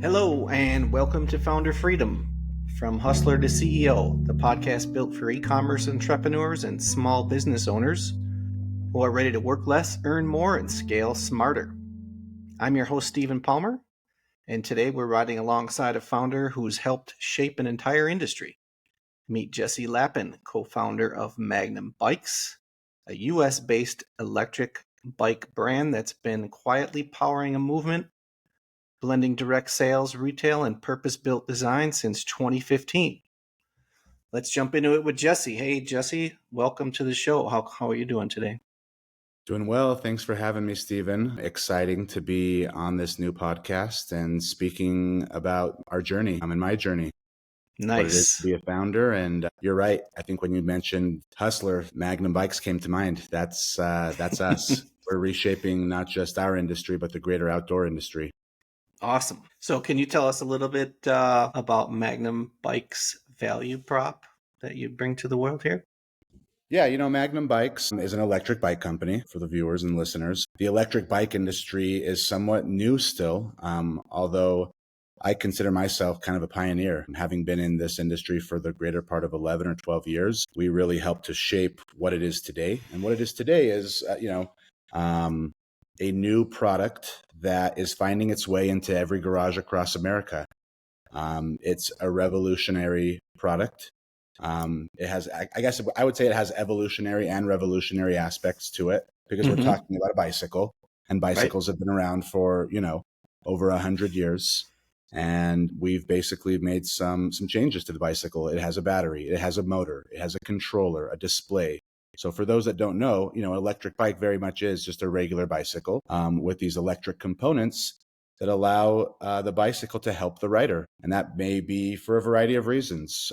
Hello, and welcome to Founder Freedom. From Hustler to CEO, the podcast built for e-commerce entrepreneurs and small business owners who are ready to work less, earn more, and scale smarter. I'm your host, Stephen Palmer, and today we're riding alongside a founder who's helped shape an entire industry. Meet Jesse Lapin, co-founder of Magnum Bikes, a US-based electric bike brand that's been quietly powering a movement, blending direct sales, retail, and purpose-built design since 2015. Let's jump into it with Jesse. Hey, Jesse, welcome to the show. How are you doing today? Doing well. Thanks for having me, Stephen. Exciting to be on this new podcast and speaking about our journey. I'm in my journey. Nice. What it is to be a founder. And you're right. I think when you mentioned Hustler, Magnum Bikes came to mind. That's us. We're reshaping not just our industry, but the greater outdoor industry. Awesome. So can you tell us a little bit about Magnum Bikes value prop that you bring to the world here? Yeah, Magnum Bikes is an electric bike company for the viewers and listeners. The electric bike industry is somewhat new still, although I consider myself kind of a pioneer. Having been in this industry for the greater part of 11 or 12 years, we really helped to shape what it is today. And what it is today is, a new product that is finding its way into every garage across America. It's a revolutionary product. It has, I guess I would say it has evolutionary and revolutionary aspects to it because we're talking about a bicycle, and bicycles have been around for, over 100 years. And we've basically made some changes to the bicycle. It has a battery, it has a motor, it has a controller, a display. So for those that don't know, an electric bike very much is just a regular bicycle with these electric components that allow the bicycle to help the rider. And that may be for a variety of reasons.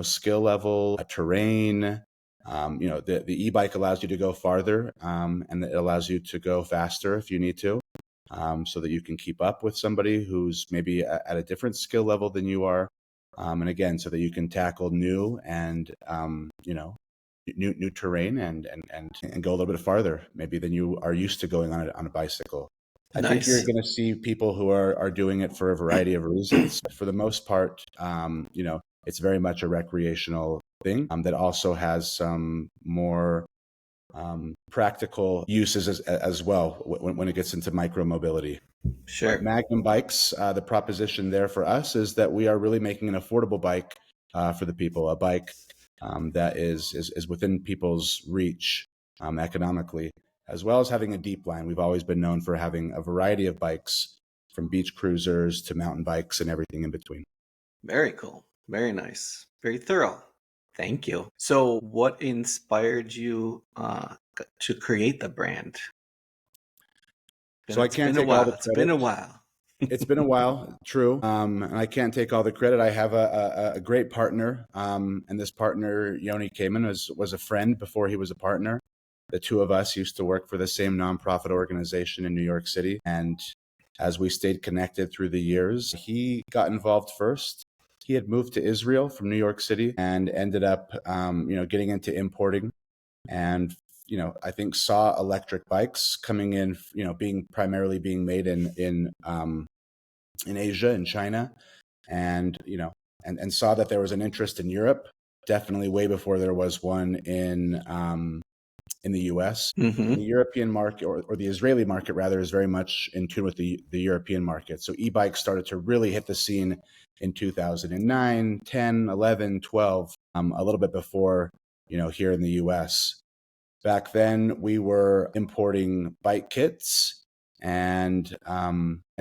Skill level, terrain. The e-bike allows you to go farther, and it allows you to go faster if you need to, so that you can keep up with somebody who's maybe at a different skill level than you are. And again, so that you can tackle new and, new terrain and go a little bit farther maybe than you are used to going on a bicycle. I think you're going to see people who are doing it for a variety of reasons. For the most part, it's very much a recreational thing that also has some more practical uses as well when it gets into micro mobility. Sure. But Magnum Bikes, the proposition there for us is that we are really making an affordable bike for the people, a bike that is within people's reach economically, as well as having a deep line. We've always been known for having a variety of bikes, from beach cruisers to mountain bikes and everything in between. Very cool. Very nice. Very thorough. Thank you. So what inspired you to create the brand? So I can't take all the credit. It's been a while. It's been a while, true. And I can't take all the credit. I have a great partner. And this partner, Yoni Kamen, was a friend before he was a partner. The two of us used to work for the same nonprofit organization in New York City. And as we stayed connected through the years, he got involved first. He had moved to Israel from New York City and ended up, getting into importing, and I think saw electric bikes coming in, being primarily made in Asia and China, and saw that there was an interest in Europe, definitely way before there was one in the U.S. The European market, or the Israeli market rather, is very much in tune with the European market. So e-bikes started to really hit the scene in 2009, 10, 11, 12, a little bit before, here in the U.S. Back then, we were importing bike kits and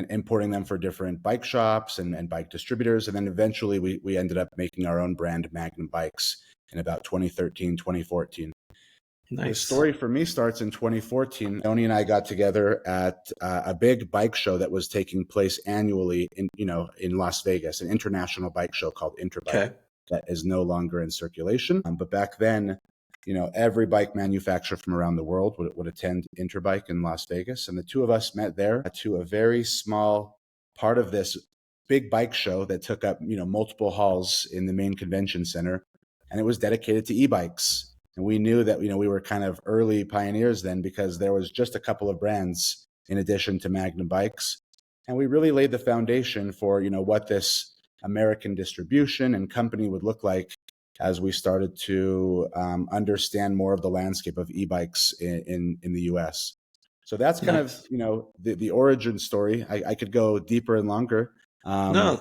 importing them for different bike shops and bike distributors. And then eventually we ended up making our own brand, Magnum Bikes, in about 2013, 2014. Nice. The story for me starts in 2014. Tony and I got together at a big bike show that was taking place annually in Las Vegas, an international bike show called Interbike that is no longer in circulation. But back then, every bike manufacturer from around the world would attend Interbike in Las Vegas. And the two of us met there to a very small part of this big bike show that took up, multiple halls in the main convention center. And it was dedicated to e-bikes. And we knew that, we were kind of early pioneers then because there was just a couple of brands in addition to Magnum Bikes. And we really laid the foundation for, what this American distribution and company would look like as we started to understand more of the landscape of e-bikes in the US. So that's kind of, Nice. the origin story. I could go deeper and longer. No,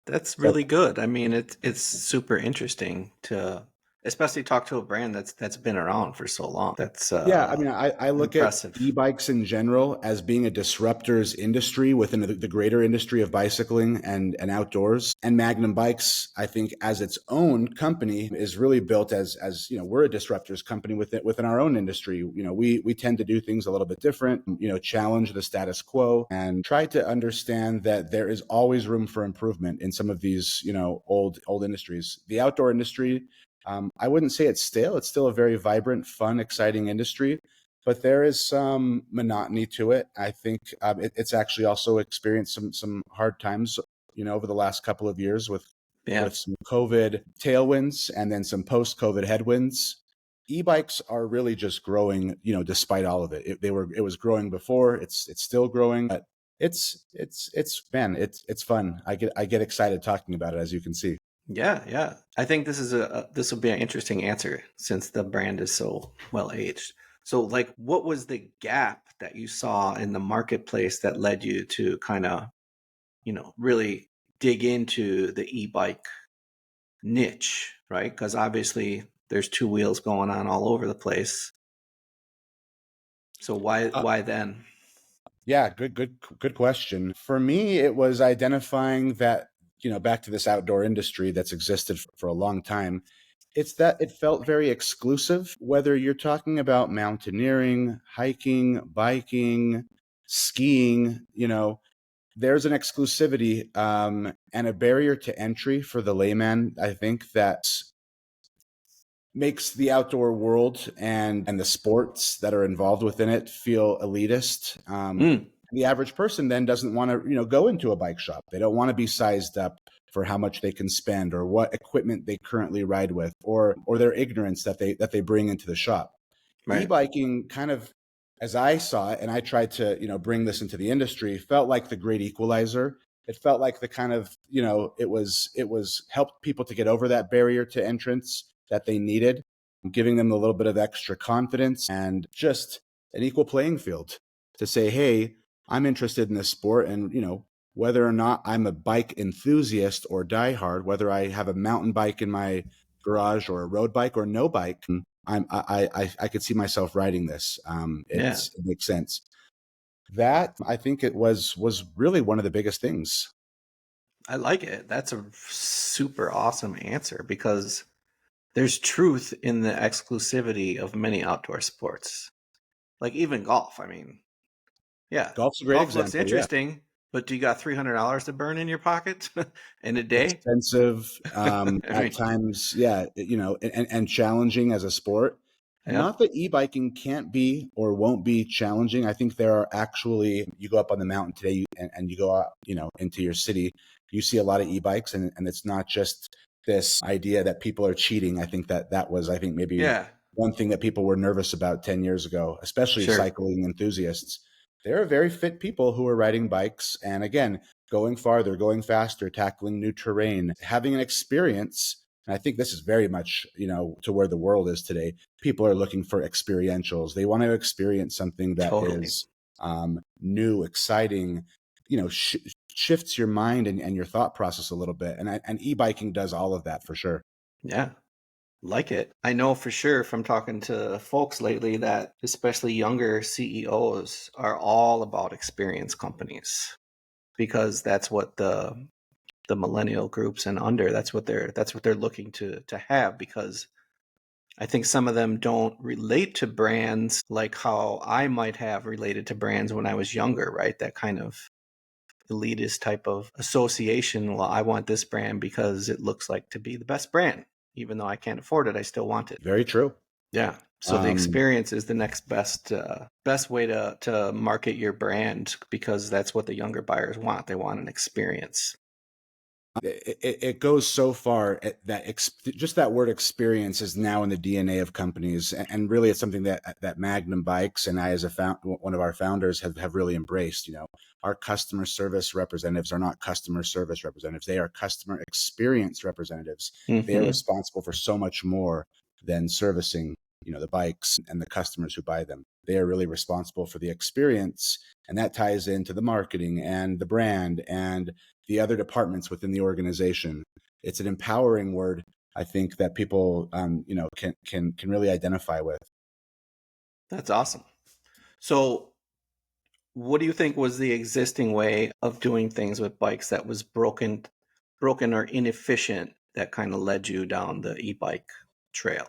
that's But really good. I mean, it's super interesting to especially talk to a brand that's been around for so long. That's yeah, I mean, I look at impressive. e-bikes in general as being a disruptors industry within the greater industry of bicycling and outdoors. And Magnum Bikes, I think, as its own company, is really built as we're a disruptors company within our own industry. We tend to do things a little bit different. Challenge the status quo and try to understand that there is always room for improvement in some of these old industries. The outdoor industry. I wouldn't say it's stale. It's still a very vibrant, fun, exciting industry, but there is some monotony to it. I think it's actually also experienced some hard times, over the last couple of years Yeah. with some COVID tailwinds and then some post-COVID headwinds. E-bikes are really just growing, despite all of it. It was growing before. It's still growing, but it's fun. I get excited talking about it, as you can see. Yeah, yeah. I think this will be an interesting answer since the brand is so well aged. So, like, what was the gap that you saw in the marketplace that led you to kind of, really dig into the e-bike niche, right? Because obviously there's two wheels going on all over the place. So why then? Yeah, good question. For me, it was identifying that, back to this outdoor industry that's existed for a long time. It's that it felt very exclusive, whether you're talking about mountaineering, hiking, biking, skiing, there's an exclusivity and a barrier to entry for the layman, I think, that makes the outdoor world and the sports that are involved within it feel elitist. Mm, The average person then doesn't want to, go into a bike shop. They don't want to be sized up for how much they can spend or what equipment they currently ride with or their ignorance that they bring into the shop. right. E-biking kind of, as I saw it, and I tried to, bring this into the industry, felt like the great equalizer. It felt like the kind of, it was helped people to get over that barrier to entrance that they needed, giving them a little bit of extra confidence and just an equal playing field to say, hey, I'm interested in this sport. And, whether or not I'm a bike enthusiast or diehard, whether I have a mountain bike in my garage or a road bike or no bike, I could see myself riding this. Yeah, It makes sense. That I think it was really one of the biggest things. I like it. That's a super awesome answer because there's truth in the exclusivity of many outdoor sports. Like even golf. I mean, yeah, Golf's a great golf looks example. Yeah, interesting, but do you got $300 to burn in your pocket in a day? expensive I at mean, times. Yeah, and challenging as a sport. yeah, Not that e-biking can't be or won't be challenging. I think there are actually, you go up on the mountain today and you go out, into your city, you see a lot of e-bikes and it's not just this idea that people are cheating. I think that was, I think maybe yeah, one thing that people were nervous about 10 years ago, especially sure, cycling enthusiasts. There are very fit people who are riding bikes. And again, going farther, going faster, tackling new terrain, having an experience. And I think this is very much, to where the world is today. People are looking for experientials. They want to experience something that totally. is new, exciting, shifts your mind and your thought process a little bit. And e-biking does all of that for sure. Yeah, like it. I know for sure from talking to folks lately that especially younger CEOs are all about experience companies because that's what the millennial groups and under that's what they're looking to have because I think some of them don't relate to brands like how I might have related to brands when I was younger, right? That kind of elitist type of association. Well, I want this brand because it looks like to be the best brand. Even though I can't afford it, I still want it. Very true. Yeah. So the Um, experience is the next best way to market your brand because that's what the younger buyers want. They want an experience. It goes so far that just that word experience is now in the DNA of companies, and really it's something that Magnum Bikes and I, as one of our founders, have really embraced. Our customer service representatives are not customer service representatives; they are customer experience representatives. They are Mm-hmm. responsible for so much more than servicing, the bikes and the customers who buy them. They are really responsible for the experience, and that ties into the marketing and the brand and the other departments within the organization. It's an empowering word, I think, that people, can really identify with. That's awesome. So, what do you think was the existing way of doing things with bikes that was broken or inefficient that kind of led you down the e-bike trail?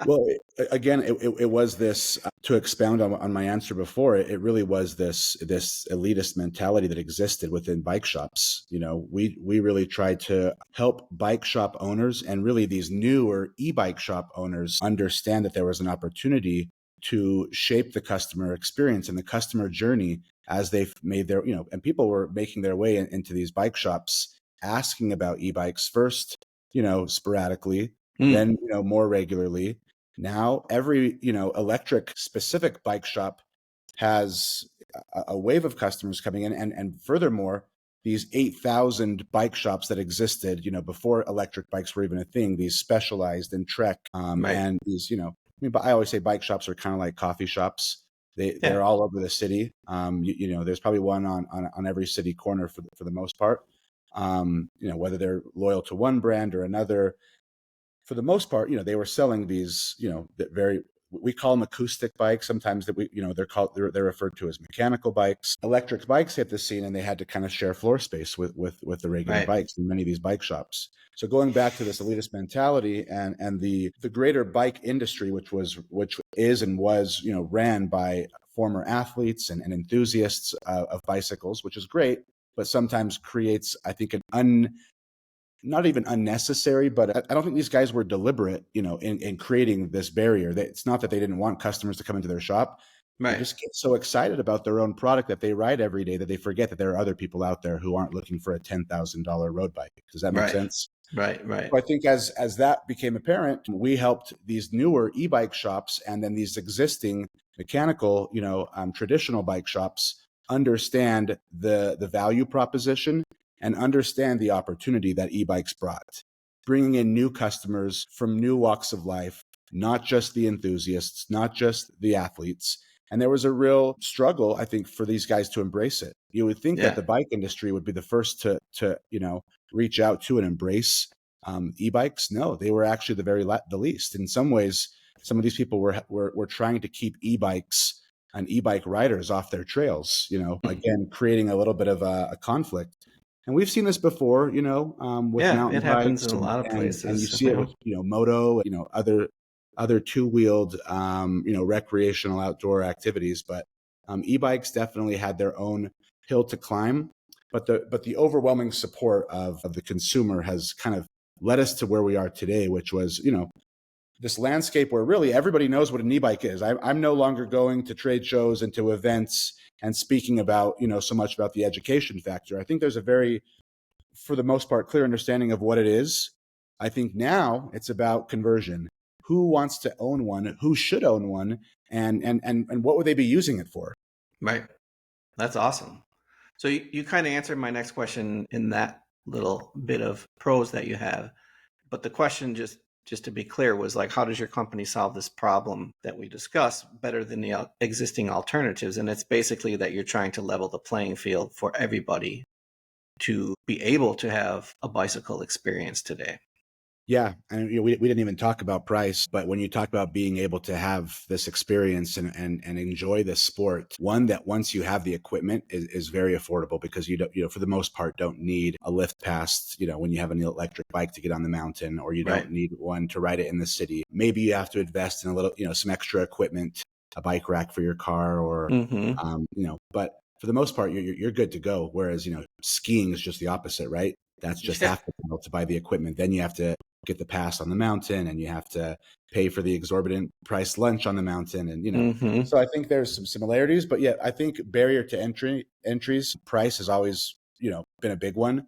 Well, again, it was this, to expound on my answer before. It really was this elitist mentality that existed within bike shops. We really tried to help bike shop owners, and really these newer e-bike shop owners, understand that there was an opportunity to shape the customer experience and the customer journey as they've made their, and people were making their way into these bike shops, asking about e-bikes first, sporadically, Mm, then, more regularly. Now, every, electric specific bike shop has a wave of customers coming in. And furthermore, these 8,000 bike shops that existed, before electric bikes were even a thing, these specialized in Trek, right. and these, but I always say bike shops are kind of like coffee shops. Yeah. They're all over the city. There's probably one on every city corner for the most part. Whether they're loyal to one brand or another, for the most part, they were selling these, that very, we call them acoustic bikes. Sometimes that they're referred to as mechanical bikes. Electric bikes hit the scene, and they had to kind of share floor space with the regular Right. bikes in many of these bike shops. So going back to this elitist mentality and the greater bike industry, which is and was, ran by former athletes and enthusiasts of bicycles, which is great, but sometimes creates, I think, not even unnecessary, but I don't think these guys were deliberate, in creating this barrier. It's not that they didn't want customers to come into their shop. They Right. just get so excited about their own product that they ride every day that they forget that there are other people out there who aren't looking for a $10,000 road bike. Does that make Right. sense? Right. Right. So I think as that became apparent, we helped these newer e-bike shops and then these existing mechanical, traditional bike shops understand the value proposition and understand the opportunity that e-bikes brought, bringing in new customers from new walks of life, not just the enthusiasts, not just the athletes. And there was a real struggle, I think, for these guys to embrace it. You would think that Yeah. the bike industry would be the first to reach out to and embrace e-bikes. No, they were actually the least. In some ways, some of these people were trying to keep e-bikes and e-bike riders off their trails. Mm. Again, creating a little bit of a conflict. And we've seen this before, with Yeah. mountain It happens bikes, in a lot of and you places. see it with moto, other two-wheeled, recreational outdoor activities. But e-bikes definitely had their own hill to climb. But the overwhelming support of the consumer has kind of led us to where we are today, which was, this landscape where really everybody knows what an e-bike is. I'm no longer going to trade shows and to events and speaking about, so much about the education factor. I think there's a very, for the most part, clear understanding of what it is. I think now it's about conversion. Who wants to own one? Who should own one? And what would they be using it for? Right. That's awesome. So you kind of answered my next question in that little bit of prose that you have. But the question, just to be clear, was like, how does your company solve this problem that we discussed better than the existing alternatives? And it's basically that you're trying to level the playing field for everybody to be able to have a bicycle experience today. Yeah, and we didn't even talk about price, but when you talk about being able to have this experience and enjoy this sport, one that once you have the equipment is very affordable, because you don't, for the most part, don't need a lift pass, when you have an electric bike to get on the mountain, or you Right. don't need one to ride it in the city. Maybe you have to invest in a little, some extra equipment, a bike rack for your car, or Mm-hmm. but for the most part, you're good to go. Whereas, skiing is just the opposite, right? That's just Yeah. half the battle to buy the equipment. Then you have to get the pass on the mountain, and you have to pay for the exorbitant price lunch on the mountain. And, Mm-hmm. so I think there's some similarities, but yeah, I think barrier to entries, price has always, been a big one.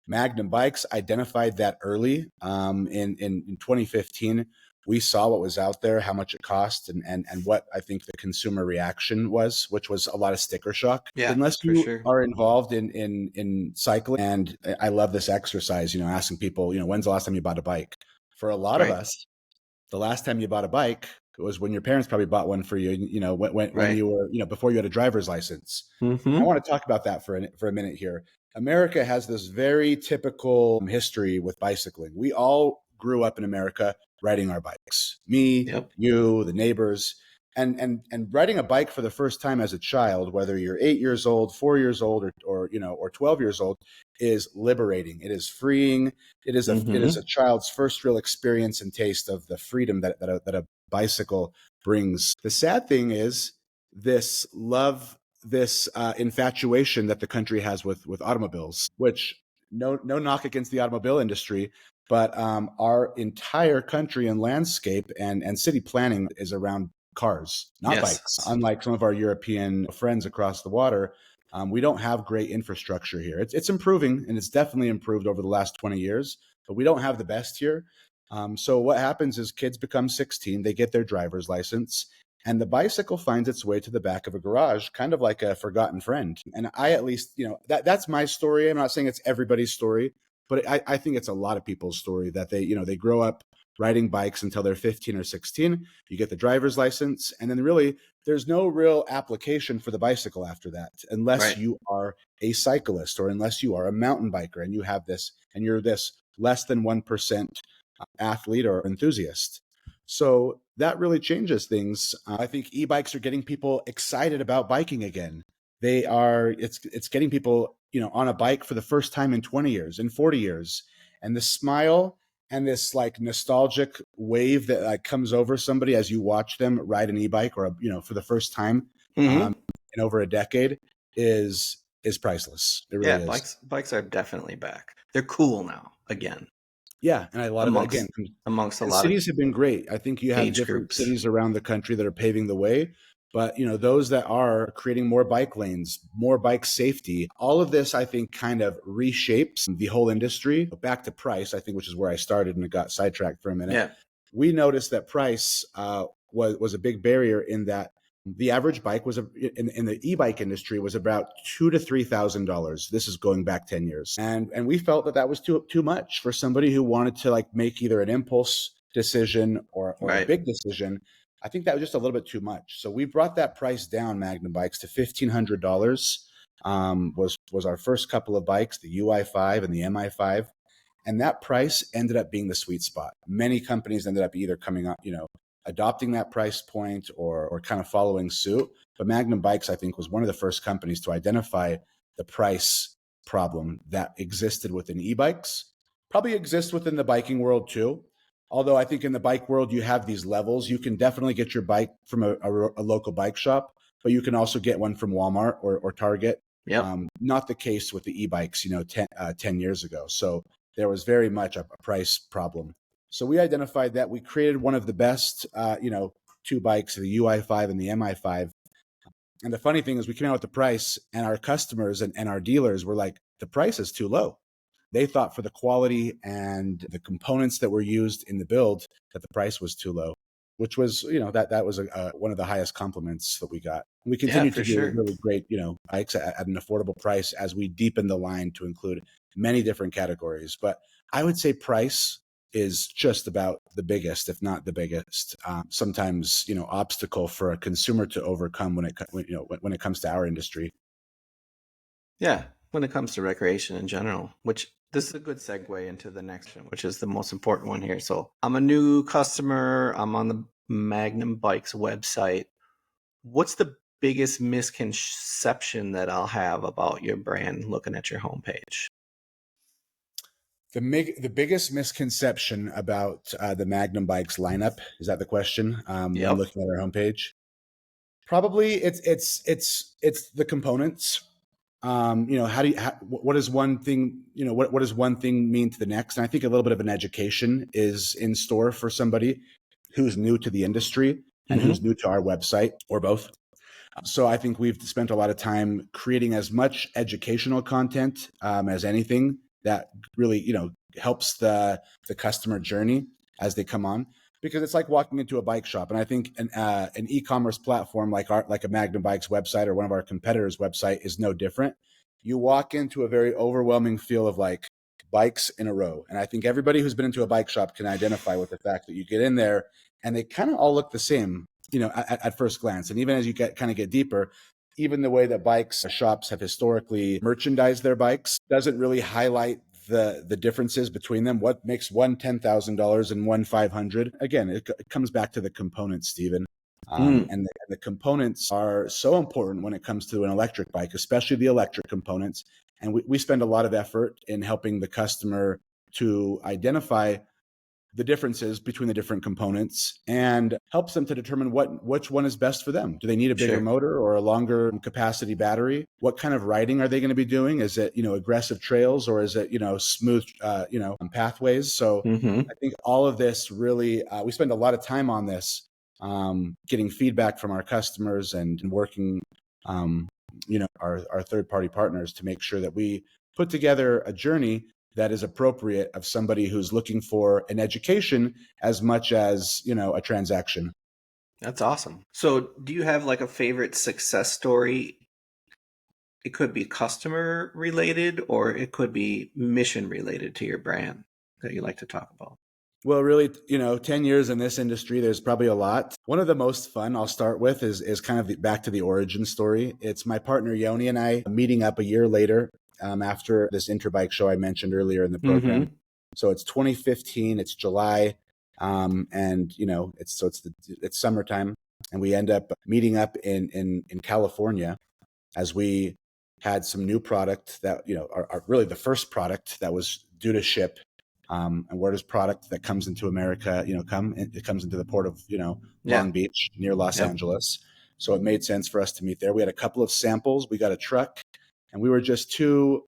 Magnum Bikes identified that early. In 2015, we saw what was out there, how much it cost, and what I think the consumer reaction was, which was a lot of sticker shock. Yeah, Unless for you sure. are involved in cycling, and I love this exercise, asking people, when's the last time you bought a bike? For a lot of Right. us, the last time you bought a bike was when your parents probably bought one for you, when Right. you were, before you had a driver's license. I Mm-hmm. want to talk about that for a minute here. America has this very typical history with bicycling. We all grew up in America riding our bikes. Me, Yep. you, the neighbors, and riding a bike for the first time as a child, whether you're 8 years old, 4 years old, or 12 years old, is liberating. It is freeing. It is Mm-hmm. a child's first real experience and taste of the freedom that a bicycle brings. The sad thing is this love, this infatuation that the country has with automobiles, which no knock against the automobile industry, but our entire country and landscape and city planning is around cars, not Yes. bikes. Unlike some of our European friends across the water, we don't have great infrastructure here. It's improving, and it's definitely improved over the last 20 years, but we don't have the best here. So what happens is kids become 16, they get their driver's license, and the bicycle finds its way to the back of a garage, kind of like a forgotten friend. And I, at least, that's my story. I'm not saying it's everybody's story, but I think it's a lot of people's story that they grow up riding bikes until they're 15 or 16. You get the driver's license, and then really there's no real application for the bicycle after that, unless Right. you are a cyclist or unless you are a mountain biker and you're this less than 1% athlete or enthusiast. So that really changes things. I think e-bikes are getting people excited about biking again. It's getting people, on a bike for the first time in 20 years, in 40 years. And the smile and this like nostalgic wave that comes over somebody as you watch them ride an e-bike or for the first time Mm-hmm. in over a decade is priceless. It Yeah, really is. bikes are definitely back. They're cool now again Yeah, and a lot of it again, amongst a and lot of cities have been great. I think you have age different groups. cities around the country that are paving the way, but those that are creating more bike lanes, more bike safety, all of this I think kind of reshapes the whole industry. Back to price, I think, which is where I started and it got sidetracked for a minute. Yeah. We noticed that price was a big barrier in that the average bike was in the e-bike industry was about $2,000 to $3,000. This is going back 10 years, and we felt that was too much for somebody who wanted to like make either an impulse decision or a Right. big decision. I think that was just a little bit too much. So we brought that price down, Magnum Bikes, to $1,500. Was our first couple of bikes, the UI5 and the MI5. And that price ended up being the sweet spot. Many companies ended up either coming up, adopting that price point or kind of following suit. But Magnum Bikes, I think, was one of the first companies to identify the price problem that existed within e-bikes. Probably exists within the biking world too. Although I think in the bike world, you have these levels. You can definitely get your bike from a local bike shop, but you can also get one from Walmart or Target. Yep. Not the case with the e-bikes, 10 years ago. So there was very much a price problem. So we identified that. We created one of the best, two bikes, the UI5 and the MI5. And the funny thing is we came out with the price and our customers and our dealers were like, the price is too low. They thought for the quality and the components that were used in the build that the price was too low, which was, that was one of the highest compliments that we got. And we Yeah, continue for to do sure. really great, bikes at an affordable price as we deepen the line to include many different categories. But I would say price is just about the biggest, if not the biggest, sometimes, obstacle for a consumer to overcome when it comes to our industry. Yeah, when it comes to recreation in general, which this is a good segue into the next one, which is the most important one here. So I'm a new customer. I'm on the Magnum Bikes website. What's the biggest misconception that I'll have about your brand looking at your homepage? The biggest misconception about the Magnum Bikes lineup, is that the question? When Yep. looking at our homepage, probably it's the components. What does one thing, what does one thing mean to the next? And I think a little bit of an education is in store for somebody who's new to the industry and Mm-hmm. who's new to our website, or both. So I think we've spent a lot of time creating as much educational content as anything that really, helps the customer journey as they come on, because it's like walking into a bike shop. And I think an e-commerce platform like a Magnum Bikes website or one of our competitors' website is no different. You walk into a very overwhelming feel of like bikes in a row. And I think everybody who's been into a bike shop can identify with the fact that you get in there and they kind of all look the same, at first glance. And even as you get deeper, even the way that bikes shops have historically merchandised their bikes doesn't really highlight the differences between them. What makes one $10,000 and one 500? Again, it comes back to the components, Stephen. And the components are so important when it comes to an electric bike, especially the electric components. And we spend a lot of effort in helping the customer to identify the differences between the different components and helps them to determine which one is best for them. Do they need a bigger motor or a longer capacity battery? What kind of riding are they going to be doing? Is it, aggressive trails, or is it, smooth, pathways? So I think all of this really, we spend a lot of time on this, getting feedback from our customers and working, our third-party partners to make sure that we put together a journey that is appropriate of somebody who's looking for an education as much as, a transaction. That's awesome. So do you have like a favorite success story? It could be customer related or it could be mission related to your brand that you like to talk about. Well, really, 10 years in this industry, there's probably a lot. One of the most fun I'll start with is kind of back to the origin story. It's my partner Yoni and I meeting up a year later, after this Interbike show I mentioned earlier in the program. So it's 2015, it's July, and it's summertime, and we end up meeting up in California as we had some new product that, are really the first product that was due to ship. And where does product that comes into America, come? It comes into the port of, Long Beach near Los Angeles. So it made sense for us to meet there. We had a couple of samples. We got a truck, and we were just two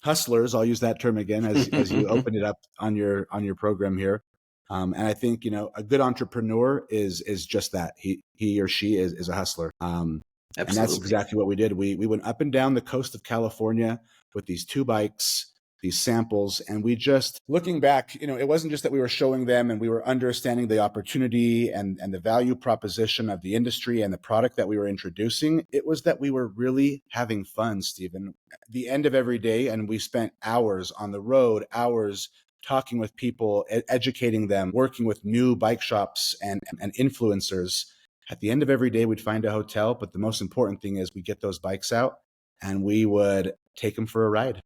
hustlers. I'll use that term again as you open it up on your program here. And I think, a good entrepreneur is just that. He or she is a hustler. And that's exactly what we did. We went up and down the coast of California with these two bikes, these samples, and we just, looking back, it wasn't just that we were showing them and we were understanding the opportunity and the value proposition of the industry and the product that we were introducing. It was that we were really having fun, Stephen. The end of every day, and we spent hours on the road, hours talking with people, educating them, working with new bike shops and influencers. At the end of every day, we'd find a hotel, but the most important thing is we get those bikes out and we would take them for a ride.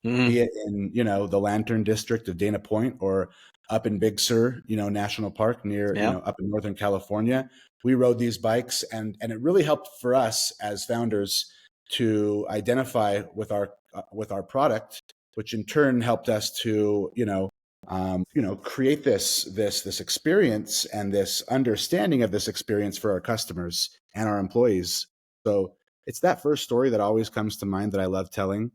Be it in, the Lantern District of Dana Point or up in Big Sur, National Park near, up in Northern California. We rode these bikes and it really helped for us as founders to identify with our product, which in turn helped us to, create this experience and this understanding of this experience for our customers and our employees. So it's that first story that always comes to mind that I love telling.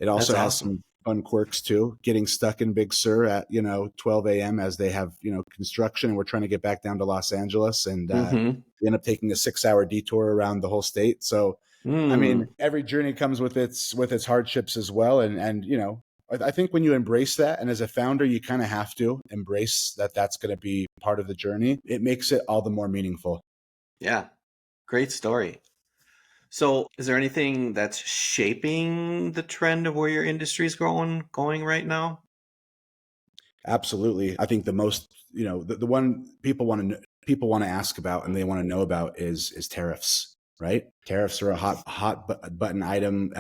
It also has some fun quirks too, getting stuck in Big Sur at, 12 a.m. as they have, construction and we're trying to get back down to Los Angeles, and we end up taking a 6-hour detour around the whole state. So, I mean, every journey comes with its hardships as well. And I think when you embrace that, and as a founder, you kind of have to embrace that that's going to be part of the journey. It makes it all the more meaningful. Yeah. Great story. So is there anything that's shaping the trend of where your industry is going right now? Absolutely. I think the most, the one people want to ask about and they want to know about is tariffs, right? Tariffs are a hot button item,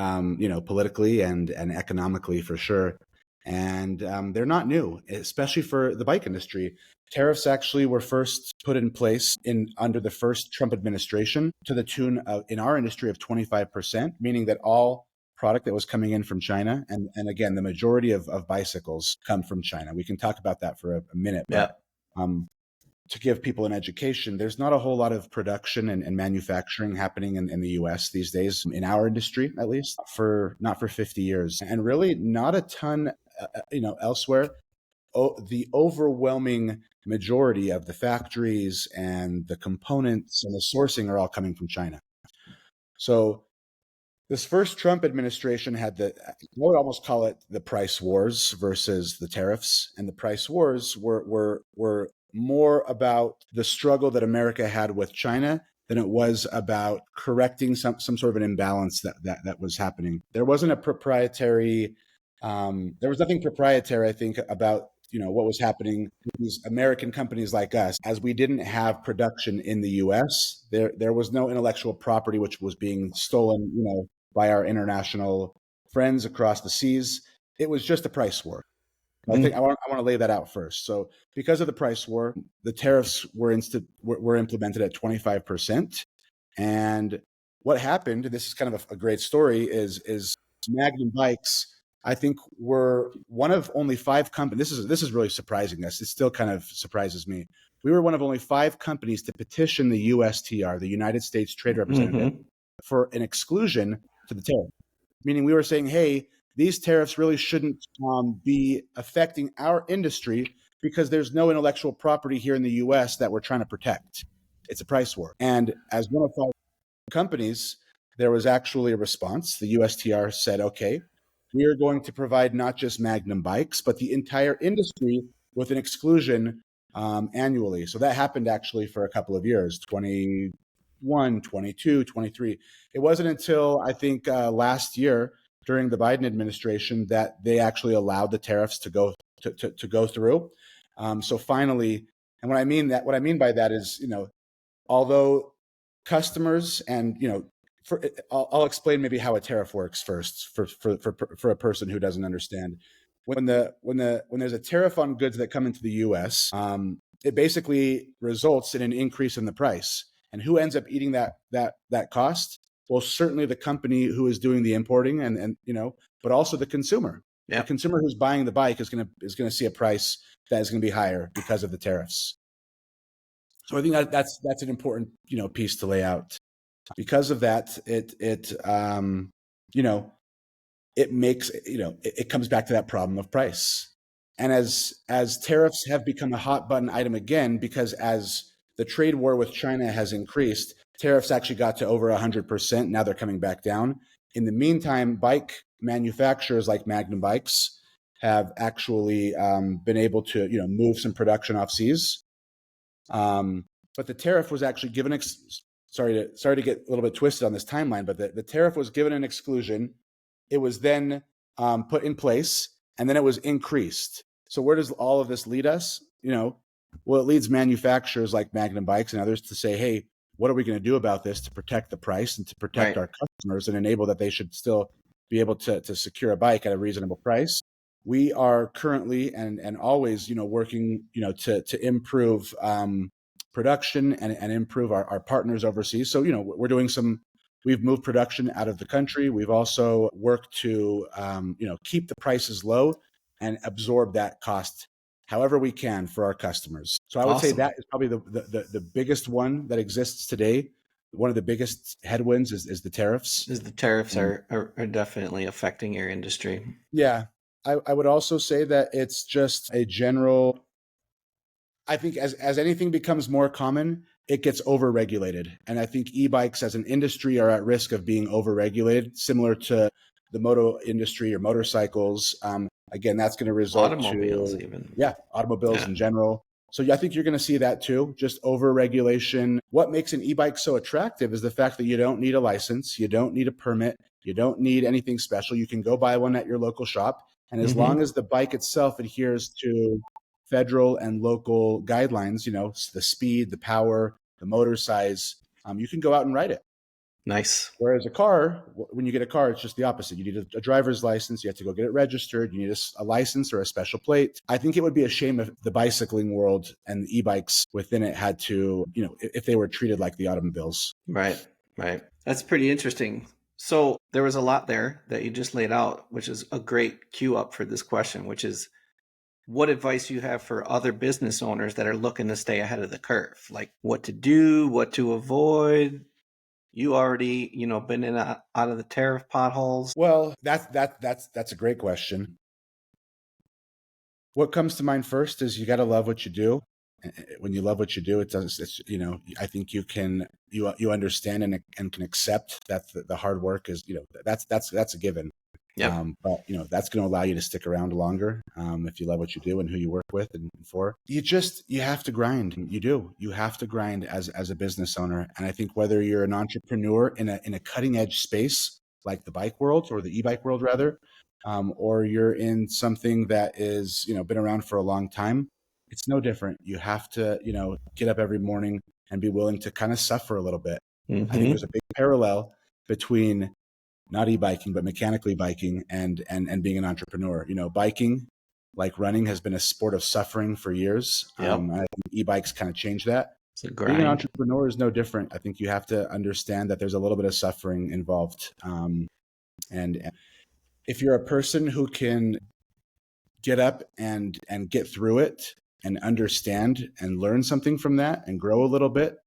politically and economically for sure. And they're not new, especially for the bike industry. Tariffs actually were first put in place under the first Trump administration to the tune of, in our industry, of 25%, meaning that all product that was coming in from China, and again, the majority of bicycles come from China. We can talk about that for a minute, but to give people an education, there's not a whole lot of production and manufacturing happening in the US these days, in our industry, at least, not for 50 years. And really not a ton, elsewhere. The overwhelming majority of the factories and the components and the sourcing are all coming from China. So This first Trump administration had I would almost call it the price wars versus the tariffs. And the price wars were more about the struggle that America had with China than it was about correcting some sort of an imbalance that was happening. There wasn't a proprietary, there was nothing proprietary, I think, about what was happening with these American companies like us. As we didn't have production in the US, there was no intellectual property which was being stolen, by our international friends across the seas. It was just a price war. I think I want to lay that out first. So because of the price war, the tariffs were implemented at 25%. And what happened, this is kind of a great story, is Magnum Bikes, I think, were one of only 5 companies. This is really surprising us. It still kind of surprises me. We were one of only 5 companies to petition the USTR, the United States Trade Representative, for an exclusion to the tariff. Meaning we were saying, hey, these tariffs really shouldn't be affecting our industry because there's no intellectual property here in the US that we're trying to protect. It's a price war. And as one of 5 companies, there was actually a response. The USTR said, okay, we are going to provide not just Magnum Bikes, but the entire industry with an exclusion annually. So that happened actually for a couple of years, 21, 22, 23. It wasn't until I think last year during the Biden administration that they actually allowed the tariffs to go through. So finally, and what I mean by that is, although customers and I'll explain maybe how a tariff works first for a person who doesn't understand. When there's a tariff on goods that come into the U.S., it basically results in an increase in the price. And who ends up eating that cost? Well, certainly the company who is doing the importing, and but also the consumer. Yeah. The consumer who's buying the bike is going to see a price that is going to be higher because of the tariffs. So I think that's an important piece to lay out. Because of that, it makes it comes back to that problem of price. And as tariffs have become a hot button item again, because as the trade war with China has increased, tariffs actually got to over 100%. Now they're coming back down. In the meantime, bike manufacturers like Magnum Bikes have actually been able to move some production off seas. But the tariff was actually given. Sorry to get a little bit twisted on this timeline, but the tariff was given an exclusion. It was then put in place, and then it was increased. So where does all of this lead us? Well, it leads manufacturers like Magnum Bikes and others to say, hey, what are we going to do about this to protect the price and to protect our customers and enable that they should still be able to secure a bike at a reasonable price? We are currently and always, working, to improve production and improve our partners overseas. So, we're doing we've moved production out of the country. We've also worked to, keep the prices low and absorb that cost however we can for our customers. So I would say that is probably the biggest one that exists today. One of the biggest headwinds is the tariffs. The tariffs are definitely affecting your industry. Yeah. I would also say that it's just a general, I think as anything becomes more common, it gets over-regulated. And I think e-bikes as an industry are at risk of being over-regulated, similar to the moto industry or motorcycles. Again, that's going to result automobiles even. Yeah, automobiles in general. So I think you're going to see that too, just over-regulation. What makes an e-bike so attractive is the fact that you don't need a license, you don't need a permit, you don't need anything special. You can go buy one at your local shop. And as long as the bike itself adheres to federal and local guidelines, the speed, the power, the motor size, you can go out and ride it. Nice. Whereas a car, when you get a car, it's just the opposite. You need a driver's license. You have to go get it registered. You need a license or a special plate. I think it would be a shame if the bicycling world and the e-bikes within it had to, if they were treated like the automobiles. Right. That's pretty interesting. So there was a lot there that you just laid out, which is a great cue up for this question, which is what advice you have for other business owners that are looking to stay ahead of the curve, like what to do, what to avoid. You already, been in out of the tariff potholes. Well, that's a great question. What comes to mind first is you got to love what you do. when you love what you do, it does. It's, I think you understand and can accept that the hard work is, that's a given. Yep. But that's going to allow you to stick around longer if you love what you do and who you work with and for. You have to grind. You have to grind as a business owner. And I think whether you're an entrepreneur in a cutting edge space like the bike world, or the e-bike world rather, or you're in something that is been around for a long time, it's no different. You have to get up every morning and be willing to kind of suffer a little bit. I think there's a big parallel between not e-biking, but mechanically biking and being an entrepreneur. Biking, like running, has been a sport of suffering for years. Yep. I think e-bikes kind of change that. It's a Being an grind. entrepreneur is no different. I think you have to understand that there's a little bit of suffering involved. And if you're a person who can get up and get through it and understand and learn something from that and grow a little bit,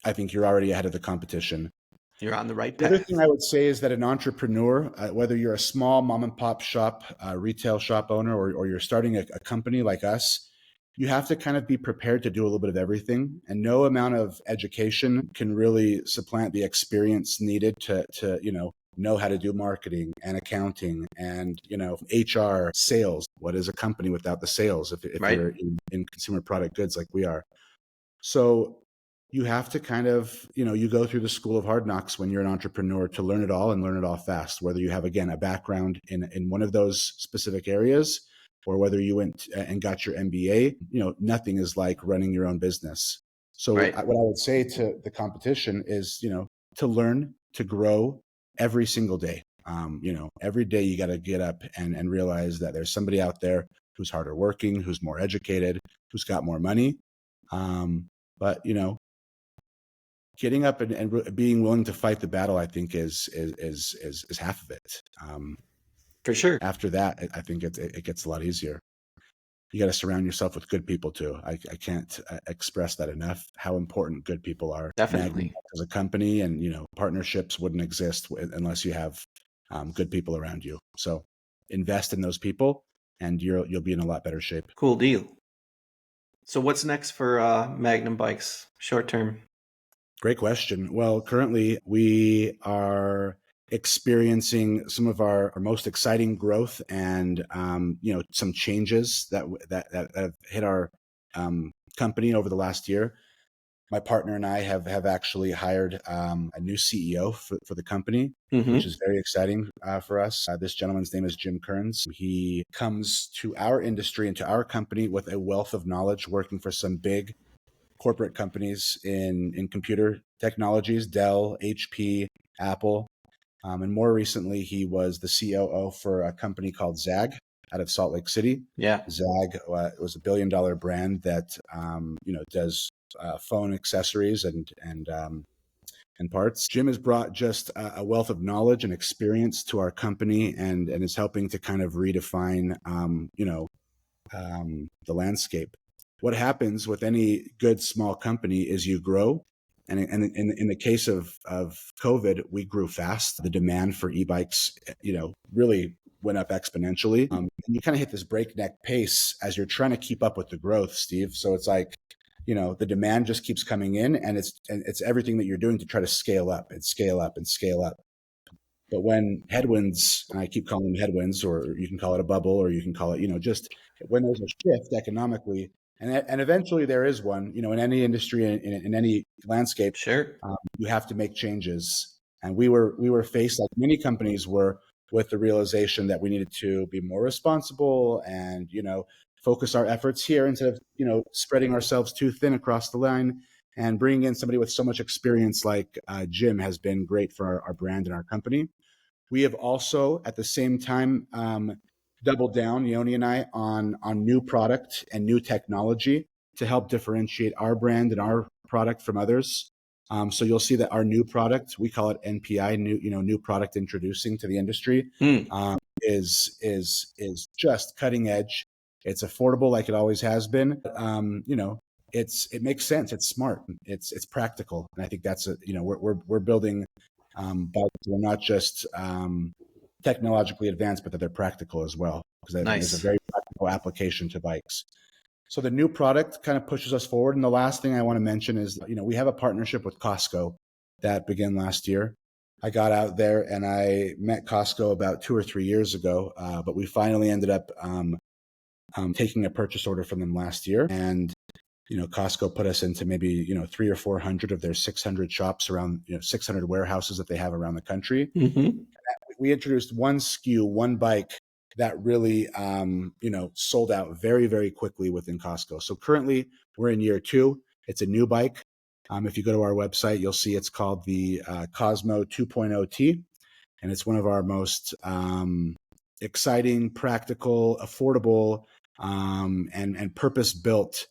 I think you're already ahead of the competition. You're on the right The path. other thing I would say is that an entrepreneur, whether you're a small mom and pop shop, retail shop owner, or you're starting a company like us, you have to kind of be prepared to do a little bit of everything. And no amount of education can really supplant the experience needed to know how to do marketing and accounting and HR, sales. What is a company without the sales if Right. you're in consumer product goods like we are? So you have to kind of, you go through the school of hard knocks when you're an entrepreneur to learn it all and learn it all fast, whether you have, again, a background in one of those specific areas, or whether you went and got your MBA. Nothing is like running your own business. So Right. what I would say to the competition is, to learn, to grow every single day. Every day you got to get up and realize that there's somebody out there who's harder working, who's more educated, who's got more money. But getting up and being willing to fight the battle, I think is half of it. For sure. After that, I think it gets a lot easier. You got to surround yourself with good people too. I can't express that enough, how important good people are. Definitely. Magnum as a company, and partnerships wouldn't exist unless you have good people around you. So invest in those people, and you'll be in a lot better shape. Cool deal. So what's next for Magnum Bikes short term? Great question. Well, currently we are experiencing some of our most exciting growth and some changes that have hit our company over the last year. My partner and I have actually hired a new CEO for the company, which is very exciting for us. This gentleman's name is Jim Kearns. He comes to our industry and to our company with a wealth of knowledge, working for some big corporate companies in computer technologies, Dell, HP, Apple. And more recently, he was the COO for a company called Zag out of Salt Lake City. Yeah. Zag was $1 billion brand that does phone accessories and parts. Jim has brought just a wealth of knowledge and experience to our company, and is helping to kind of redefine the landscape. What happens with any good small company is you grow. And in the case of COVID, we grew fast. The demand for e-bikes, really went up exponentially. And you kind of hit this breakneck pace as you're trying to keep up with the growth, Steve. So it's like, the demand just keeps coming in, and it's everything that you're doing to try to scale up and scale up and scale up. But when headwinds, and I keep calling them headwinds, or you can call it a bubble, or you can call it, just when there's a shift economically, and eventually there is one, in any industry, in any landscape, Sure. you have to make changes. And we were faced, like many companies were, with the realization that we needed to be more responsible and, focus our efforts here instead of, spreading ourselves too thin across the line. And bringing in somebody with so much experience like Jim has been great for our brand and our company. We have also, at the same time, doubled down, Yoni and I, on new product and new technology to help differentiate our brand and our product from others. So you'll see that our new product, we call it NPI, new product introducing to the industry, is just cutting edge. It's affordable, like it always has been. It makes sense. It's smart. It's practical, and I think that's we're building bikes. We're not just technologically advanced, but that they're practical as well, because Nice. there's a very practical application to bikes. So the new product kind of pushes us forward. And the last thing I want to mention is, we have a partnership with Costco that began last year. I got out there and I met Costco about 2 or 3 years ago, but we finally ended up taking a purchase order from them last year. And Costco put us into maybe 300 or 400 of their 600 shops around 600 warehouses that they have around the country. Mm-hmm. We introduced one SKU, one bike that really sold out very, very quickly within Costco. So currently we're in year 2. It's a new bike. If you go to our website, you'll see it's called the Cosmo 2.0T, and it's one of our most exciting, practical, affordable, and purpose-built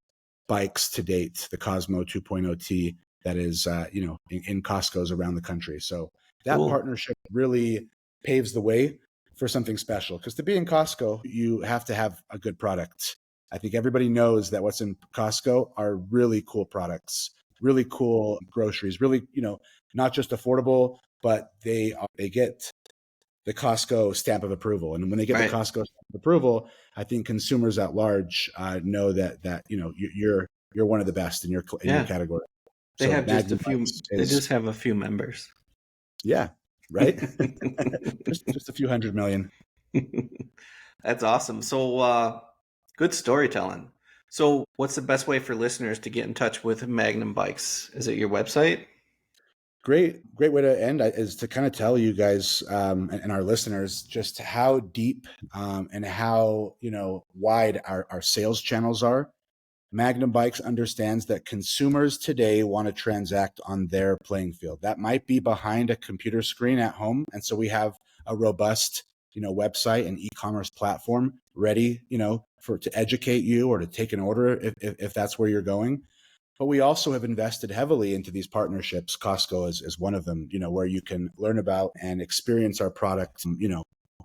bikes to date. The Cosmo 2.0T that is in Costco's around the country. So that Cool. partnership really paves the way for something special, because to be in Costco, you have to have a good product. I think everybody knows that what's in Costco are really cool products, really cool groceries, really, not just affordable, but they get the Costco stamp of approval. And when they get Right. the Costco stamp of approval, I think consumers at large know that you're one of the best in your category. They have just a Magnum few. Bikes They just have a few members. Yeah, right. just a few 100 million. That's awesome. So good storytelling. So what's the best way for listeners to get in touch with Magnum Bikes? Is it your website? Great way to end is to kind of tell you guys and our listeners just how deep and how wide our sales channels are. Magnum Bikes understands that consumers today want to transact on their playing field. That might be behind a computer screen at home, and so we have a robust website and e-commerce platform ready to educate you or to take an order if that's where you're going. But we also have invested heavily into these partnerships. Costco is one of them, where you can learn about and experience our product,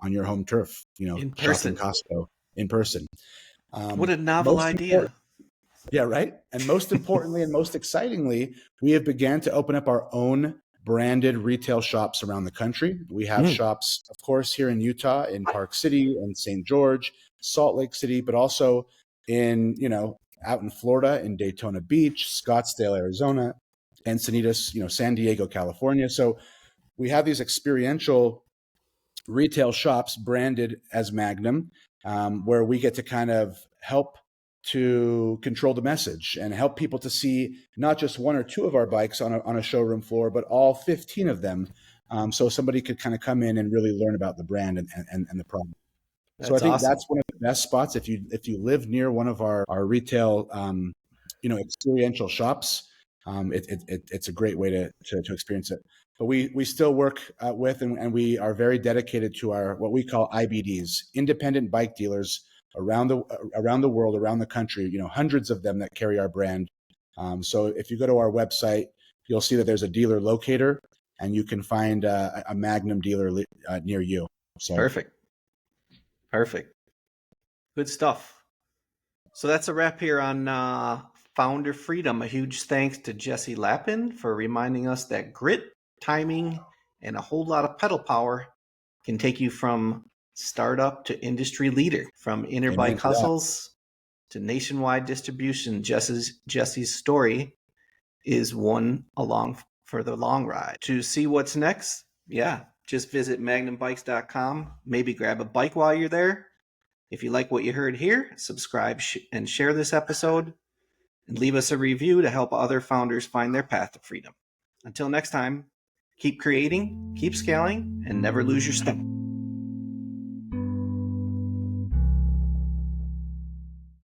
on your home turf, In shopping person. Costco in person. What a novel idea. Yeah, right. And most importantly and most excitingly, we have began to open up our own branded retail shops around the country. We have shops, of course, here in Utah, in Park City and St. George, Salt Lake City, but also in, out in Florida, in Daytona Beach, Scottsdale, Arizona, Encinitas, San Diego, California. So we have these experiential retail shops branded as Magnum, where we get to kind of help to control the message and help people to see not just 1 or 2 of our bikes on a showroom floor, but all 15 of them. So somebody could kind of come in and really learn about the brand and the product. So I think awesome. that's one of the best spots. If you live near one of our retail, experiential shops, it's a great way to experience it. But we still work with and we are very dedicated to our what we call IBDs, independent bike dealers around the world, around the country. Hundreds of them that carry our brand. So if you go to our website, you'll see that there's a dealer locator, and you can find a Magnum dealer near you. So Perfect. Good stuff. So that's a wrap here on Founder Freedom. A huge thanks to Jesse Lapin for reminding us that grit, timing, and a whole lot of pedal power can take you from startup to industry leader. From inner bike hustles to nationwide distribution, Jesse's story is one along for the long ride. To see what's next, just visit magnumbikes.com. Maybe grab a bike while you're there. If you like what you heard here, subscribe and share this episode, and leave us a review to help other founders find their path to freedom. Until next time, keep creating, keep scaling, and never lose your step.